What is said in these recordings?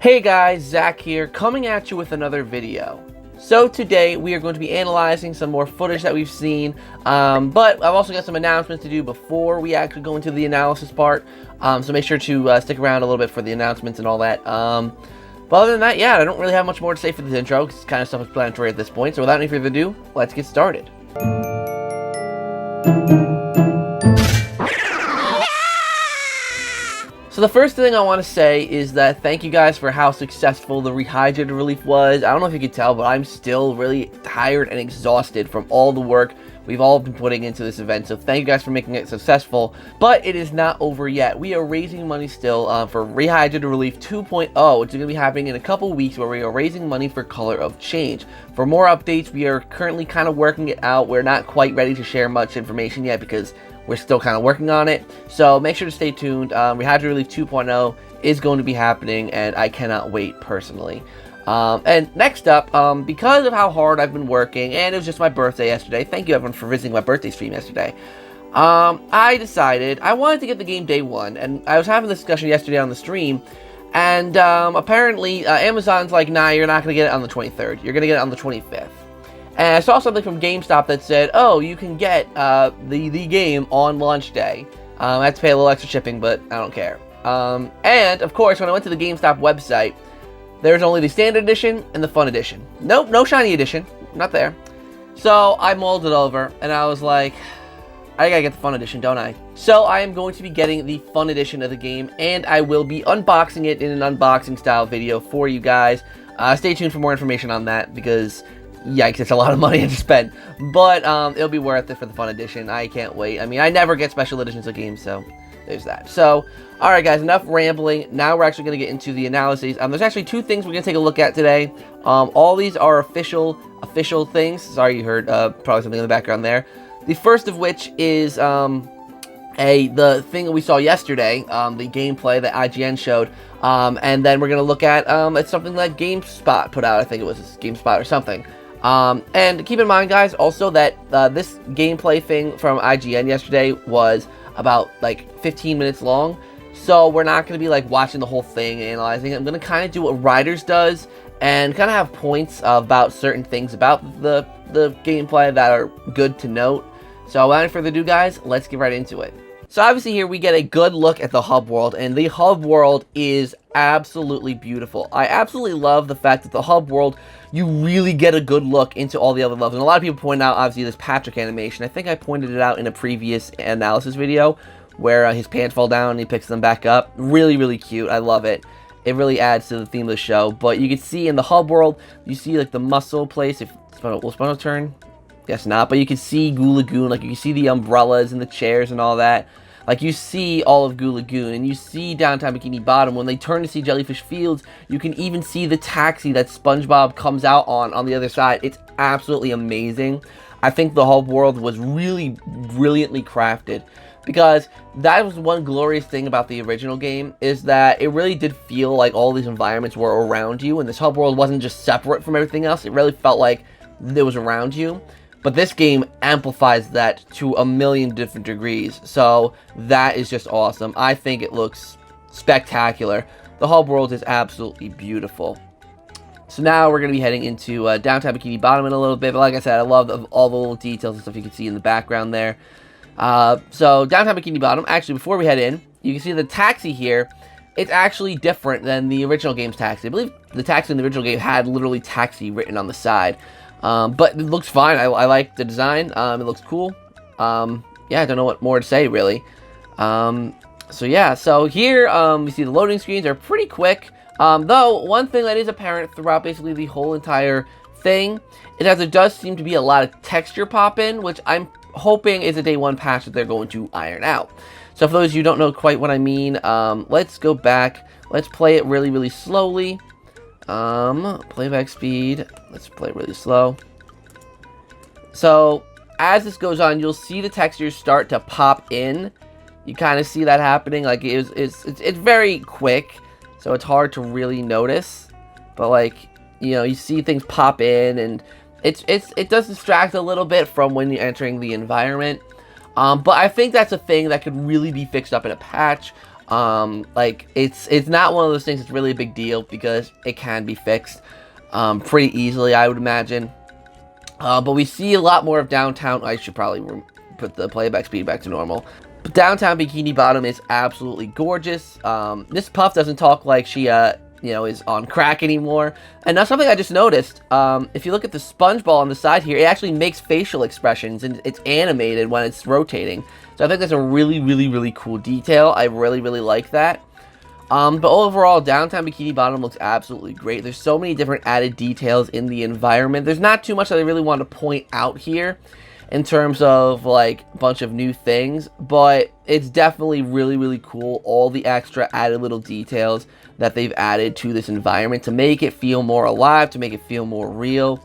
Hey guys, Zach here, coming at you with another video. So today we are going to be analyzing some more footage that we've seen, but I've also got some announcements to do before we actually go into the analysis part, so make sure to stick around a little bit for the announcements and all that. But other than that, yeah, I don't really have much more to say for this intro, because it's kind of self-explanatory at this point, so without any further ado, let's get started. So the first thing I want to say is that thank you guys for how successful the Rehydrated relief was. I don't know if you could tell, but I'm still really tired and exhausted from all the work we've all been putting into this event. So thank you guys for making it successful. But it is not over yet. We are raising money still for Rehydrated Relief 2.0, which is going to be happening in a couple weeks, where we are raising money for Color of Change. For more updates, we are currently kind of working it out. We're not quite ready to share much information yet because we're still kind of working on it, so make sure to stay tuned. Rehydrated Relief 2.0 is going to be happening, and I cannot wait personally. And next up, because of how hard I've been working, and it was just my birthday yesterday, thank you everyone for visiting my birthday stream yesterday, I decided I wanted to get the game day one, and I was having this discussion yesterday on the stream, and apparently Amazon's like, nah, you're not going to get it on the 23rd, you're going to get it on the 25th. And I saw something from GameStop that said, oh, you can get the game on launch day. I had to pay a little extra shipping, but I don't care. And, of course, when I went to the GameStop website, there's only the Standard Edition and the Fun Edition. Nope, no Shiny Edition. Not there. So I mulled it over, and I was like, I gotta get the Fun Edition, don't I? So I am going to be getting the Fun Edition of the game, and I will be unboxing it in an unboxing-style video for you guys. Stay tuned for more information on that, because yikes, it's a lot of money to spend, but it'll be worth it for the Fun Edition. I can't wait. I mean, I never get special editions of games, so there's that. So, alright guys, enough rambling. Now we're actually going to get into the analyses. There's actually two things we're going to take a look at today. All these are official things. Sorry you heard probably something in the background there. The first of which is the thing that we saw yesterday, the gameplay that IGN showed, and then we're going to look at it's something that GameSpot put out. I think it was GameSpot or something. And keep in mind, guys, also that this gameplay thing from IGN yesterday was about like 15 minutes long, so we're not going to be like watching the whole thing and analyzing it. I'm going to kind of do what Riders does and kind of have points about certain things about the gameplay that are good to note. So without any further ado, guys, let's get right into it. So obviously here we get a good look at the hub world, and the hub world is absolutely beautiful. I absolutely love the fact that the hub world, you really get a good look into all the other levels. And a lot of people point out, obviously, this Patrick animation. I think I pointed it out in a previous analysis video where his pants fall down and he picks them back up. Really, really cute. I love it. It really adds to the theme of the show. But you can see in the hub world, you see like the muscle place. Will Spongebob turn? Guess not. But you can see Goo Lagoon. Like, you can see the umbrellas and the chairs and all that. Like, you see all of Goo Lagoon, and you see downtown Bikini Bottom. When they turn to see Jellyfish Fields, you can even see the taxi that SpongeBob comes out on the other side. It's absolutely amazing. I think the whole world was really brilliantly crafted, because that was one glorious thing about the original game, is that it really did feel like all these environments were around you, and this hub world wasn't just separate from everything else. It really felt like it was around you. But this game amplifies that to a million different degrees, so that is just awesome. I think it looks spectacular. The hub world is absolutely beautiful. So now we're going to be heading into downtown Bikini Bottom in a little bit, but like I said, I love all the little details and stuff you can see in the background there. So downtown Bikini Bottom, actually before we head in, you can see the taxi here. It's actually different than the original game's taxi. I believe the taxi in the original game had literally taxi written on the side. But it looks fine. I like the design. It looks cool. Yeah, I don't know what more to say, really. So yeah, so here, you see the loading screens are pretty quick. Though, one thing that is apparent throughout basically the whole entire thing is that there does seem to be a lot of texture pop-in, which I'm hoping is a day one patch that they're going to iron out. So for those of you who don't know quite what I mean, let's go back. Let's play it really, really slowly. Playback speed, let's play really slow. So, as this goes on, you'll see the textures start to pop in. You kind of see that happening, like, it's very quick, so it's hard to really notice. But, like, you know, you see things pop in, and it does distract a little bit from when you're entering the environment. But I think that's a thing that could really be fixed up in a patch. Like, it's not one of those things that's really a big deal because it can be fixed pretty easily, I would imagine. But we see a lot more of downtown. I should probably put the playback speed back to normal. But downtown Bikini Bottom is absolutely gorgeous. This Puff doesn't talk like she, is on crack anymore. And now something I just noticed, if you look at the Spongebob on the side here, it actually makes facial expressions, and it's animated when it's rotating. So I think that's a really, really, really cool detail. I really, really like that. But overall, downtown Bikini Bottom looks absolutely great. There's so many different added details in the environment. There's not too much that I really want to point out here in terms of, like, a bunch of new things, but it's definitely really, really cool, all the extra added little details that they've added to this environment to make it feel more alive, to make it feel more real.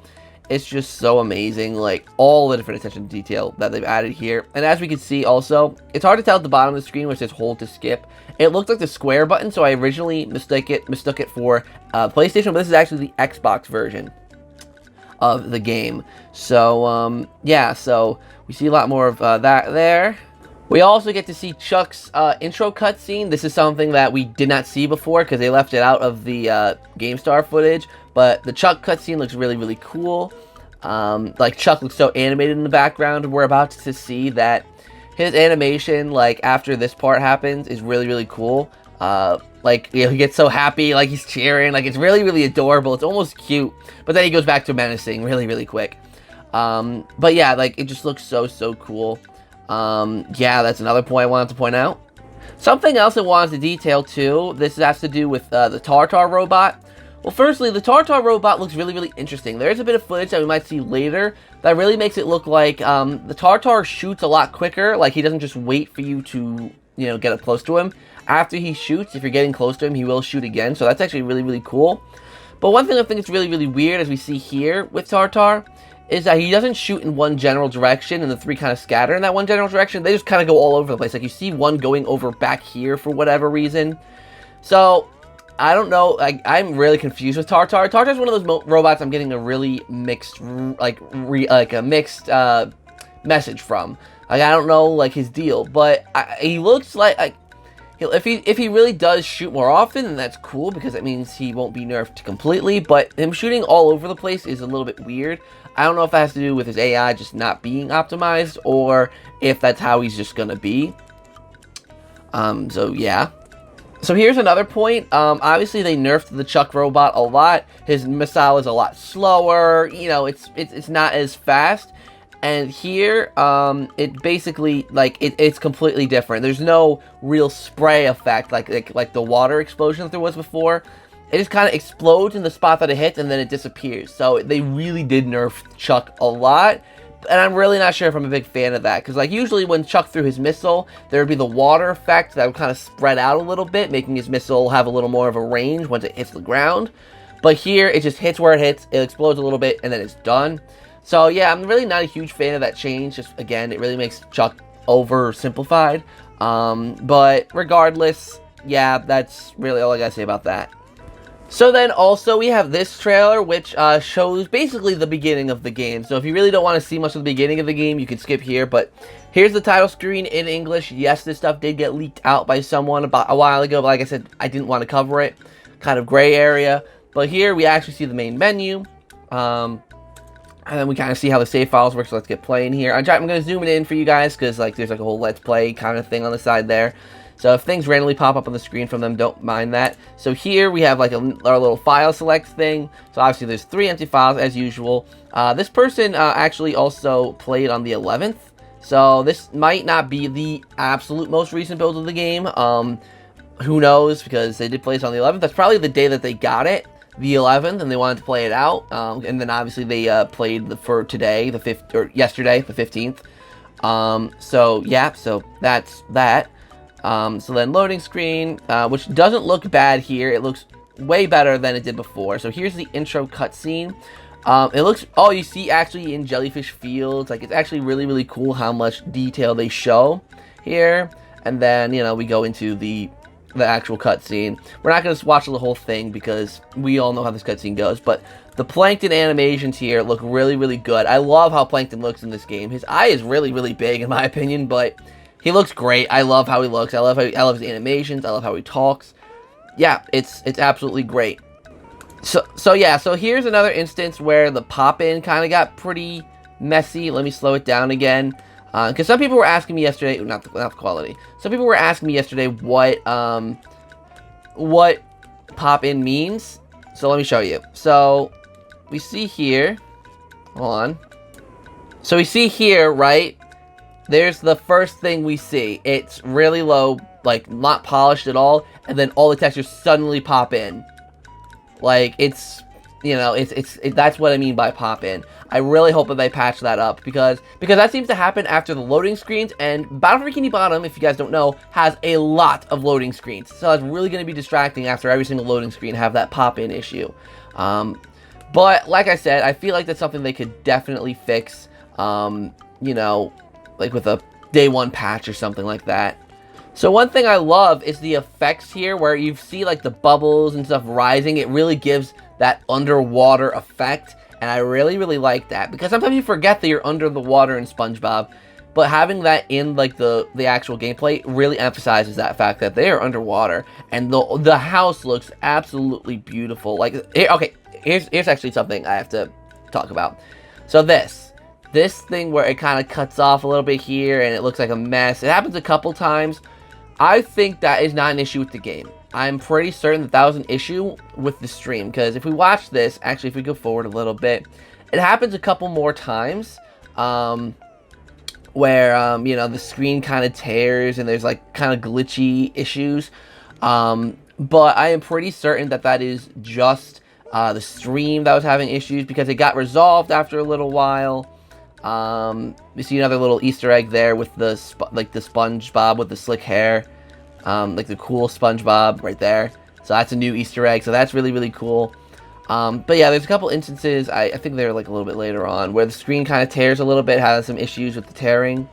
It's just so amazing, like, all the different attention to detail that they've added here. And as we can see also, it's hard to tell at the bottom of the screen where it says hold to skip. It looked like the square button, so I originally mistook it for PlayStation, but this is actually the Xbox version of the game. So, yeah, so we see a lot more of that there. We also get to see Chuck's intro cutscene. This is something that we did not see before because they left it out of the GameStar footage. But the Chuck cutscene looks really, really cool. Like, Chuck looks so animated in the background. We're about to see that his animation, like, after this part happens, is really, really cool. Like, he gets so happy, like, he's cheering. Like, it's really, really adorable. It's almost cute. But then he goes back to menacing really, really quick. But yeah, like, it just looks so, so cool. Yeah, that's another point I wanted to point out. Something else I wanted to detail too, this has to do with the Tartar robot. Well, firstly, the Tartar robot looks really, really interesting. There's a bit of footage that we might see later that really makes it look like the Tartar shoots a lot quicker. Like, he doesn't just wait for you to, get up close to him. After he shoots, if you're getting close to him, he will shoot again. So that's actually really, really cool. But one thing I think is really, really weird, as we see here with Tartar, is that he doesn't shoot in one general direction, and the three kind of scatter in that one general direction. They just kind of go all over the place. Like, you see one going over back here for whatever reason. So, I don't know. Like, I'm really confused with Tartar. Tartar's one of those robots I'm getting a really mixed, mixed message from. Like, I don't know, like, his deal. But he looks like if he really does shoot more often, then that's cool, because that means he won't be nerfed completely. But him shooting all over the place is a little bit weird. I don't know if that has to do with his AI just not being optimized, or if that's how he's just gonna be. So yeah. So here's another point. Obviously they nerfed the Chuck robot a lot. His missile is a lot slower. It's not as fast. And here, it basically, like, it's completely different. There's no real spray effect like the water explosion that there was before. It just kind of explodes in the spot that it hits, and then it disappears. So they really did nerf Chuck a lot. And I'm really not sure if I'm a big fan of that. Because, like, usually when Chuck threw his missile, there would be the water effect that would kind of spread out a little bit, making his missile have a little more of a range once it hits the ground. But here, it just hits where it hits, it explodes a little bit, and then it's done. So, yeah, I'm really not a huge fan of that change. Just, again, it really makes Chuck oversimplified. But regardless, yeah, that's really all I gotta say about that. So then also we have this trailer, which shows basically the beginning of the game. So if you really don't want to see much of the beginning of the game, you can skip here. But here's the title screen in English. Yes, this stuff did get leaked out by someone about a while ago, but like I said, I didn't want to cover it. Kind of gray area. But here we actually see the main menu. And then we kind of see how the save files work, so let's get playing here. I'm going to zoom it in for you guys, because like there's like a whole let's play kind of thing on the side there. So if things randomly pop up on the screen from them, don't mind that. So here we have like our little file select thing. So obviously there's 3 empty files as usual. This person actually also played on the 11th. So this might not be the absolute most recent build of the game. Who knows, because they did play this on the 11th. That's probably the day that they got it, the 11th, and they wanted to play it out. And then obviously they played for today, yesterday, the 15th. So yeah, so that's that. So then loading screen, which doesn't look bad here. It looks way better than it did before. So here's the intro cutscene. It looks, oh, you see actually in Jellyfish Fields, like it's actually really, really cool how much detail they show here. And then, we go into the actual cutscene. We're not going to watch the whole thing because we all know how this cutscene goes. But the Plankton animations here look really, really good. I love how Plankton looks in this game. His eye is really, really big in my opinion, but He looks great. I love how he looks. I love his animations. I love how he talks. Yeah, it's absolutely great. So yeah, so here's another instance where the pop-in kind of got pretty messy. Let me slow it down again. Because some people were asking me yesterday, not the quality. Some people were asking me yesterday what pop-in means. So let me show you. So we see here, hold on. So we see here, right? There's the first thing we see. It's really low, like not polished at all, and then all the textures suddenly pop in. Like it's, you know, that's what I mean by pop in. I really hope that they patch that up because that seems to happen after the loading screens, and Battle for Bikini Bottom, if you guys don't know, has a lot of loading screens. So it's really going to be distracting after every single loading screen have that pop in issue. But like I said, I feel like that's something they could definitely fix. You know, like with a day one patch or something like that. So one thing I love is the effects here where you see like the bubbles and stuff rising. It really gives that underwater effect, and I really like that because sometimes you forget that you're under the water in SpongeBob, but having that in like the actual gameplay really emphasizes that fact that they are underwater, and the house looks absolutely beautiful. Like okay, here's actually something I have to talk about. So this thing where it kind of cuts off a little bit here and it looks like a mess. It happens a couple times. I think that is not an issue with the game. I'm pretty certain that was an issue with the stream, because if we watch this, actually if we go forward a little bit, it happens a couple more times where you know, the screen kind of tears and there's like kind of glitchy issues, but I am pretty certain that is just the stream that was having issues, because it got resolved after a little while. You see another little Easter egg there with the SpongeBob with the slick hair, like the cool SpongeBob right there. So that's a new Easter egg. So that's really cool. But yeah, there's a couple instances, I think they're like a little bit later on, where the screen kind of tears a little bit, has some issues with the tearing.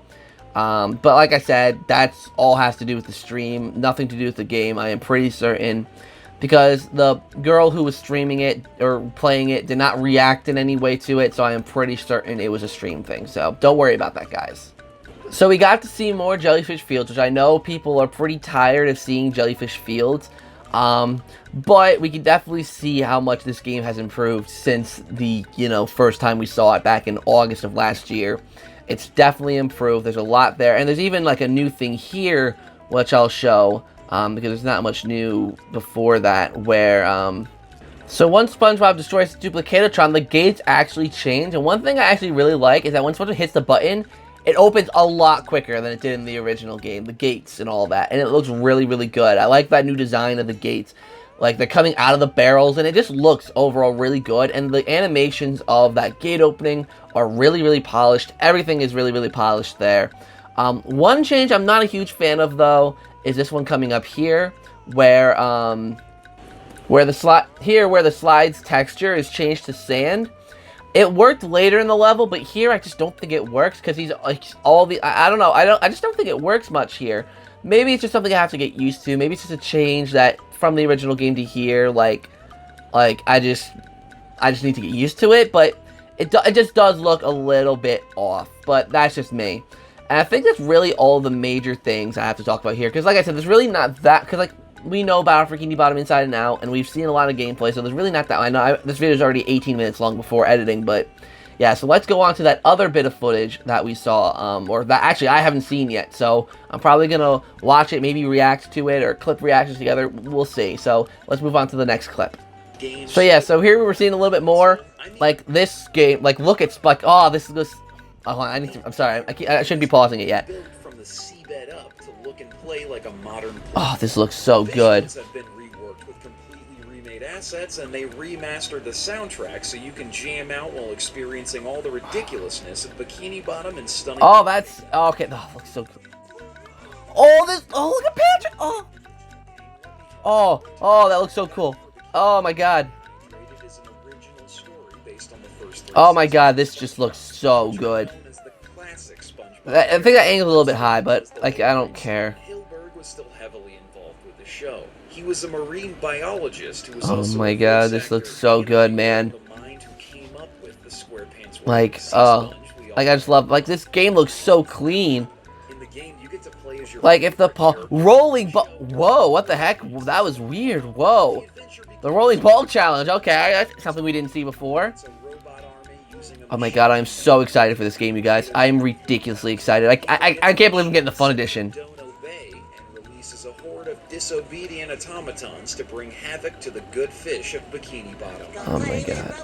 But like I said, that's all has to do with the stream, nothing to do with the game. I am pretty certain, because the girl who was streaming it or playing it did not react in any way to it, so I am pretty certain it was a stream thing. So don't worry about that, guys. So we got to see more Jellyfish Fields, which I know people are pretty tired of seeing Jellyfish Fields. But we can definitely see how much this game has improved since the, you know, first time we saw it back in August of last year. It's definitely improved. There's a lot there, and there's even like a new thing here, which I'll show. Because there's not much new before that, where, so once SpongeBob destroys Duplicatotron, the gates actually change, and one thing I actually really like is that when SpongeBob hits the button, it opens a lot quicker than it did in the original game, the gates and all that, and it looks really good. I like that new design of the gates, like they're coming out of the barrels, and it just looks overall really good, and the animations of that gate opening are really polished. Everything is really polished there. One change I'm not a huge fan of, though, is this one coming up here, where the slide's texture is changed to sand. It worked later in the level, but here I just don't think it works, because he's like I don't know, I just don't think it works much here. Maybe it's just something I have to get used to. Maybe it's just a change that from the original game to here, like I just need to get used to it, but it just does look a little bit off, but that's just me. And I think that's really all the major things I have to talk about here. Because like I said, there's really not that... Because like, we know Battle for Bikini Bottom inside and out. And we've seen a lot of gameplay. So there's really not that... I know this video is already 18 minutes long before editing. But yeah, so let's go on to that other bit of footage that we saw. Or that actually I haven't seen yet. So I'm probably going to watch it, maybe react to it, or clip reactions together. We'll see. So let's move on to the next clip. So yeah, so here we're seeing a little bit more. Like this game. Like look at Spike. Oh, this is... Oh, I'm sorry. I shouldn't be pausing it yet. From the seabed up to look and play like a modern. Oh, this looks so good. Have been reworked with completely remade assets, and they remastered the soundtrack so you can jam out while experiencing all the ridiculousness of Bikini Bottom and stunning. Oh, that's okay. Oh, looks so good. Oh, this. Oh, look at Patrick. Oh, that looks so cool. Oh my God. Oh my God, this just looks so good. I think that angle's a little bit high, but like I don't care. Hilberg was still heavily involved with the show. He was a marine biologist who was oh my God, this looks so good, man. Like, like I just love. Like this game looks so clean. In the game, you get to play Like, if the rolling ball... Whoa, what the heck? That was weird. Whoa. The rolling ball challenge. Okay, that's something we didn't see before. Oh my god, I'm so excited for this game, you guys. I'm ridiculously excited. I can't believe I'm getting the fun edition. A horde of disobedient automatons to bring havoc to the good fish of Bikini Bottom. Oh my god.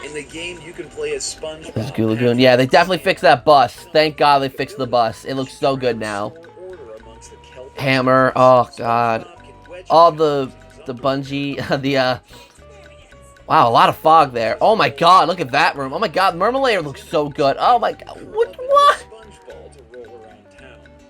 In the game, you can play as Spongebob. This Goo Lagoon. Yeah, they definitely fixed that bus. Thank god they fixed the bus. It looks so good now. Hammer. Oh god. All the bungee. Wow, a lot of fog there. Oh my god, look at that room. Oh my god, Mermalayer looks so good. Oh my god. What?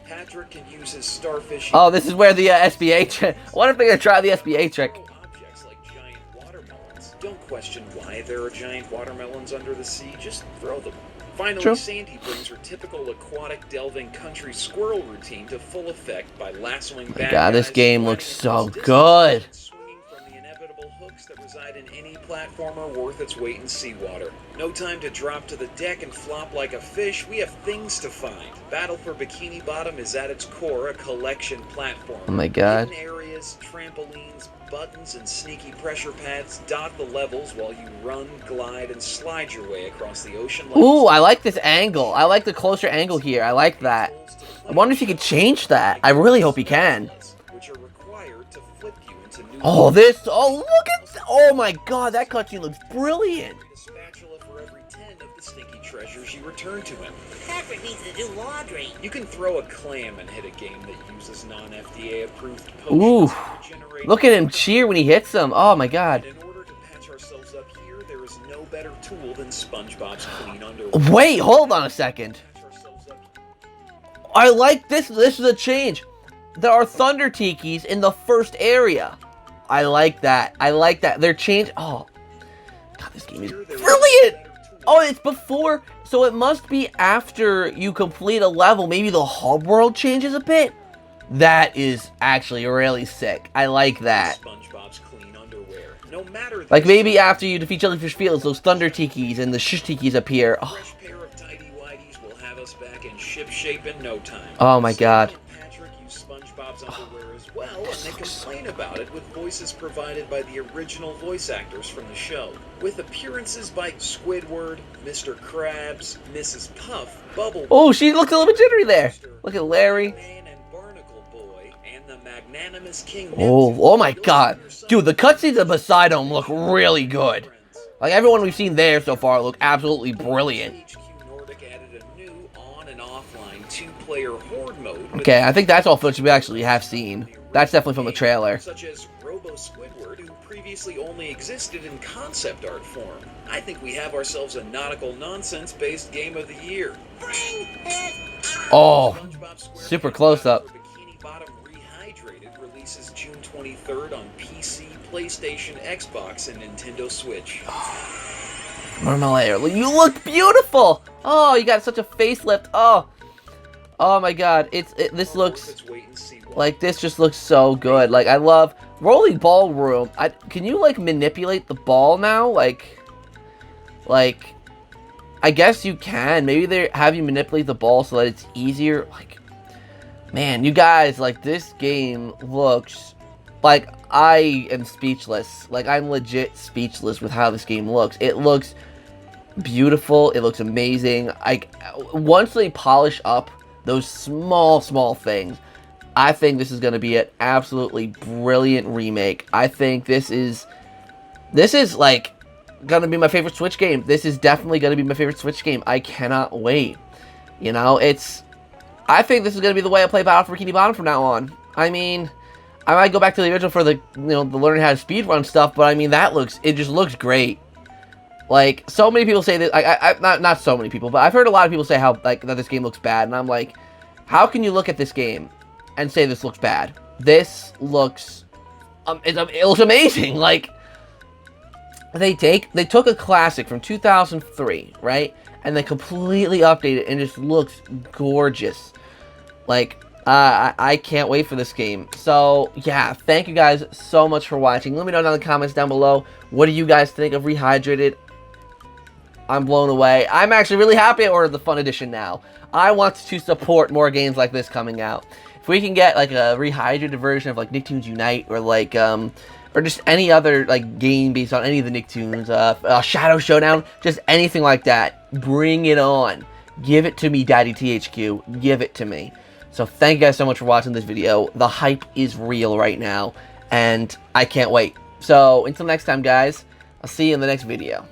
Patrick can use his starfish. Oh, this is where the SBA trick. I wonder if they're gonna try the SBA trick. Objects like giant watermelons. Don't question why there are giant watermelons under the sea. Just throw them. Finally, True. Sandy brings her typical aquatic delving country squirrel routine to full effect by lassoing bad God, this guys, game looks so distance, good. swinging from the inevitable hooks that reside in any platformer worth its weight in seawater. No time to drop to the deck and flop like a fish. We have things to find. Battle for Bikini Bottom is at its core a collection platform. Oh my god. Hidden areas, trampolines, buttons, and sneaky pressure pads dot the levels while you run, glide, and slide your way across the ocean. Ooh, I like this angle. I like the closer angle here. I like that. I wonder if you could change that. I really hope you can. Which are required to flip you into new. Oh, this. Oh, look at. Oh my god, that cutscene looks brilliant. A spatula for every 10 of the stinky treasures you return to him. Patrick needs to do laundry. You can throw a clam and hit a game that uses non-FDA approved Ooh. potions to generate. Look at him cheer when he hits them. Oh my god. In order to patch ourselves up here, there is no better tool than SpongeBob's clean underwear. Wait, hold on a second. Patch ourselves up. I like this. This is a change. There are Thunder Tikis in the first area. I like that. I like that. They're changed. Oh, god, this game is brilliant. Oh, it's before, so it must be after you complete a level. Maybe the hub world changes a bit. That is actually really sick. I like that. SpongeBob's clean underwear. No matter Like maybe after you defeat Jellyfish Fields, those Thunder Tikis and the Shish Tikis appear. Oh, fresh pair of tidy whities will have us back in ship shape in no time. oh my god. Sam and Patrick use SpongeBob's underwear as well, and they complain about it with voices provided by the original voice actors from the show. With appearances by Squidward, Mr. Krabs, Mrs. Puff, Bubble. Oh, she looks a little bit jittery there. Look at Larry. Man and Barnacle Boy, and the magnanimous King. Oh my god. Dude, the cutscenes of Poseidon look really good. Like, everyone we've seen there so far look absolutely brilliant. HQ Nordic added a new on and offline two-player horde mode. with Okay, I think that's all footage we actually have seen. That's definitely from the trailer. Such as Robo Squidward, who previously only existed in concept art form. I think we have ourselves a nautical nonsense-based game of the year. Bring it Oh, SpongeBob SquarePants super close up. for Bikini Bottom Rehydrated releases June 23rd on PC, PlayStation, Xbox, and Nintendo Switch. Mermalayer, you look beautiful. Oh, you got such a facelift. Oh my god. This looks Its weight in seawater. like, this just looks so good. Like, I love rolling ball room. Can you like manipulate the ball now? Like, I guess you can. Maybe they have you manipulate the ball so that it's easier. Like, man, you guys, like, this game looks like, I am speechless. Like, I'm legit speechless with how this game looks. It looks beautiful. It looks amazing. Once they polish up those small things, I think this is going to be an absolutely brilliant remake. I think this is like going to be my favorite Switch game. This is definitely going to be my favorite Switch game. I cannot wait. You know, I think this is going to be the way I play Battle for Bikini Bottom from now on. I mean, I might go back to the original for the learning how to speedrun stuff, but I mean, it just looks great. Like, so many people say that, not so many people, but I've heard a lot of people say how, like, that this game looks bad, and I'm like, how can you look at this game and say this looks bad? This looks, it looks amazing. Like, they took a classic from 2003, right, and they completely updated it, and it just looks gorgeous. Like, I can't wait for this game. So, yeah, thank you guys so much for watching. Let me know down in the comments down below, what do you guys think of Rehydrated? I'm blown away. I'm actually really happy I ordered the Fun Edition now. I want to support more games like this coming out. If we can get like a rehydrated version of like Nicktoons Unite, or like or just any other like game based on any of the Nicktoons, Shadow Showdown, just anything like that, bring it on. Give it to me, Daddy THQ. Give it to me. So thank you guys so much for watching this video. The hype is real right now, and I can't wait. So until next time, guys, I'll see you in the next video.